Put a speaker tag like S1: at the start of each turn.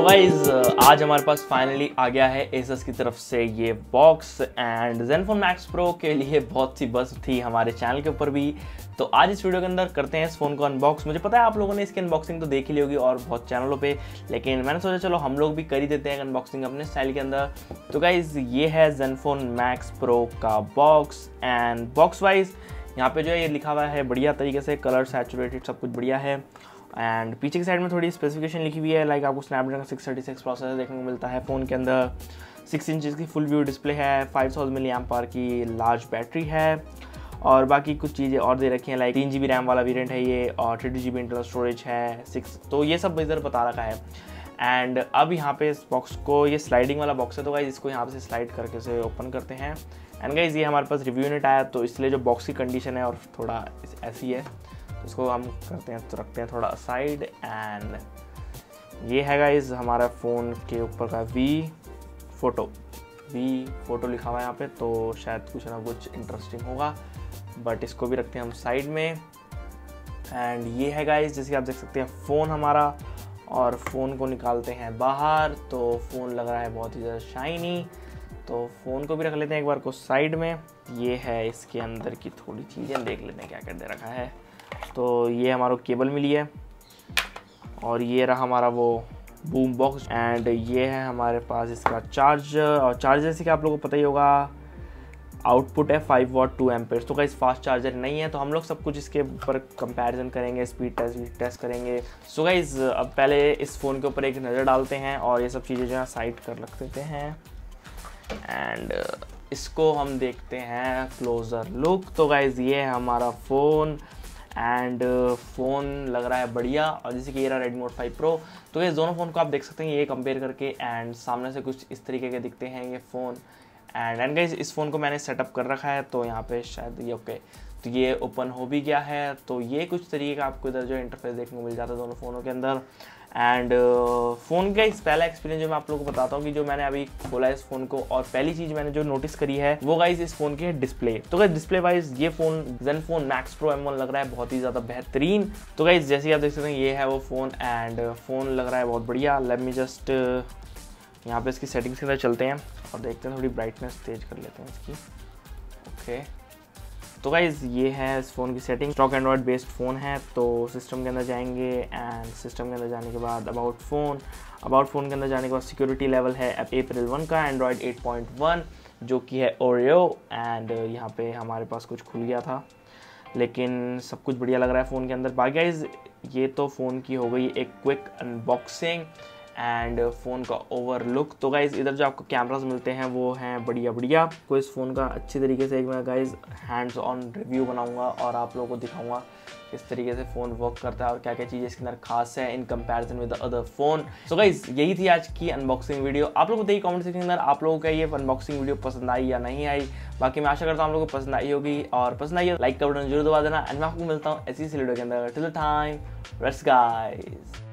S1: So guys आज हमारे पास finally आ गया है Asus की तरफ से ये box and Zenfone Max Pro के लिए बहुत सी बस थी हमारे चैनल के ऊपर भी। तो आज इस वीडियो के अंदर करते हैं इस फ़ोन को अनबॉक्स। मुझे पता है आप लोगों ने इसकी अनबॉक्सिंग तो देख ही ली होगी और बहुत चैनलों पे, लेकिन मैंने सोचा चलो हम लोग भी कर ही देते हैं अनबॉक्सिंग अपने स्टाइल के अंदर। तो गाइज ये है Zenfone Max Pro का बॉक्स एंड बॉक्स वाइज यहाँ पे जो है ये लिखा हुआ है बढ़िया तरीके से, कलर सैचुरेटेड सब कुछ बढ़िया है। एंड पीछे की साइड में थोड़ी स्पेसिफिकेशन लिखी हुई है, लाइक आपको स्नैपड्रैगन 636 प्रोसेसर देखने को मिलता है फ़ोन के अंदर। 6 इंचज़ की फुल व्यू डिस्प्ले है, 5000 mAh की लार्ज बैटरी है और बाकी कुछ चीज़ें और दे रखी हैं, लाइक 3 GB रैम वाला वेरिएंट है ये और 32 GB इंटरनल स्टोरेज है 6। तो ये सब इधर बता रखा है। एंड अब यहाँ पे इस बॉक्स को, ये स्लाइडिंग वाला बॉक्स है तो गाइज इसको यहाँ से स्लाइड करके से ओपन करते हैं। एंड गाइज ये हमारे पास रिव्यू यूनिट आया तो इसलिए जो बॉक्स की कंडीशन है और थोड़ा ऐसी है, इसको हम करते हैं तो रखते हैं थोड़ा साइड। एंड ये है गाइज हमारा फ़ोन के ऊपर का वी फोटो लिखा हुआ है यहाँ पे, तो शायद कुछ ना कुछ इंटरेस्टिंग होगा, बट इसको भी रखते हैं हम साइड में। एंड ये है गाइज जैसे आप देख सकते हैं फ़ोन हमारा, और फ़ोन को निकालते हैं बाहर तो फ़ोन लग रहा है बहुत ही ज़्यादा शाइनी। तो फ़ोन को भी रख लेते हैं एक बार को साइड में। ये है इसके अंदर की थोड़ी चीज़ें, देख लेते हैं क्या क्या दे रखा है। तो ये हमारा केबल मिली है और ये रहा हमारा वो बूम बॉक्स। एंड ये है हमारे पास इसका चार्जर, और चार्जर से क्या आप लोगों को पता ही होगा आउटपुट है 5 वाट 2 एम्पेयर। तो गाइस फास्ट चार्जर नहीं है, तो हम लोग सब कुछ इसके ऊपर कंपैरिजन करेंगे, स्पीड टेस्ट करेंगे। सो गाइस अब पहले इस फ़ोन के ऊपर एक नज़र डालते हैं और ये सब चीज़ें जो है साइड कर रख देते हैं। एंड इसको हम देखते हैं क्लोज़र लुक। तो गाइस ये है हमारा फ़ोन एंड फ़ोन लग रहा है बढ़िया, और जैसे कि ये रहा Redmi Note 5 Pro। तो ये दोनों फ़ोन को आप देख सकते हैं ये कंपेयर करके, एंड सामने से कुछ इस तरीके के दिखते हैं ये फ़ोन। एंड गाइस इस फ़ोन को मैंने सेटअप कर रखा है तो यहाँ पे शायद ये ओके, तो ये ओपन हो भी गया है। तो ये कुछ तरीके का आपको इधर जो इंटरफेस देखने को मिल जाता है दोनों फ़ोनों के अंदर। एंड फ़ोन का इस पहला एक्सपीरियंस जो मैं आप लोगों को बताता हूँ कि जो मैंने अभी खोला है इस फ़ोन को, और पहली चीज़ मैंने जो नोटिस करी है वो गाइस इस फ़ोन की है डिस्प्ले। तो गाइस डिस्प्ले वाइज ये phone Zenfone Max Pro M1 लग रहा है बहुत ही ज़्यादा बेहतरीन। तो गाइस जैसे कि आप देख सकते हैं ये है वो फ़ोन, एंड फ़ोन लग रहा है बहुत बढ़िया। लेट मी जस्ट यहाँ पे इसकी सेटिंग्स के अंदर चलते हैं और देखते हैं, थोड़ी ब्राइटनेस तेज कर लेते हैं इसकी। ओके तो गाइज़ ये है इस फ़ोन की setting. Stock Android based phone है, तो सिस्टम के अंदर जाएंगे एंड सिस्टम के अंदर जाने के बाद अबाउट फ़ोन के अंदर जाने के बाद सिक्योरिटी लेवल है April 1 का, एंड्रॉयड 8.1 जो कि है ओरियो। एंड यहाँ पे हमारे पास कुछ खुल गया था, लेकिन सब कुछ बढ़िया लग रहा है फ़ोन के अंदर। बाकी गाइज़ ये तो फ़ोन की हो गई एक क्विक अनबॉक्सिंग एंड फ़ोन का ओवरलुक। तो गाइज़ इधर जो आपको कैमरास मिलते हैं वो हैं बढ़िया। को इस फ़ोन का अच्छी तरीके से एक मैं गाइज़ हैंड्स ऑन रिव्यू बनाऊंगा और आप लोगों को दिखाऊंगा किस तरीके से फ़ोन वर्क करता है और क्या क्या चीज़ें इसके अंदर खास है in comparison with the other phone. So guys यही थी आज की अनबॉक्सिंग वीडियो। आप लोगों को देखिए कमेंट सेक्शन के अंदर आप लोगों को ये अनबॉक्सिंग वीडियो पसंद आई या नहीं आई। बाकी मैं आशा करता हूँ आप लोगों को पसंद आई होगी, और पसंद आई लाइक का बटन जरूर दबा देना। एंड मैं आपको मिलता हूँ ऐसी वीडियो के अंदर। Till the time, rest guys.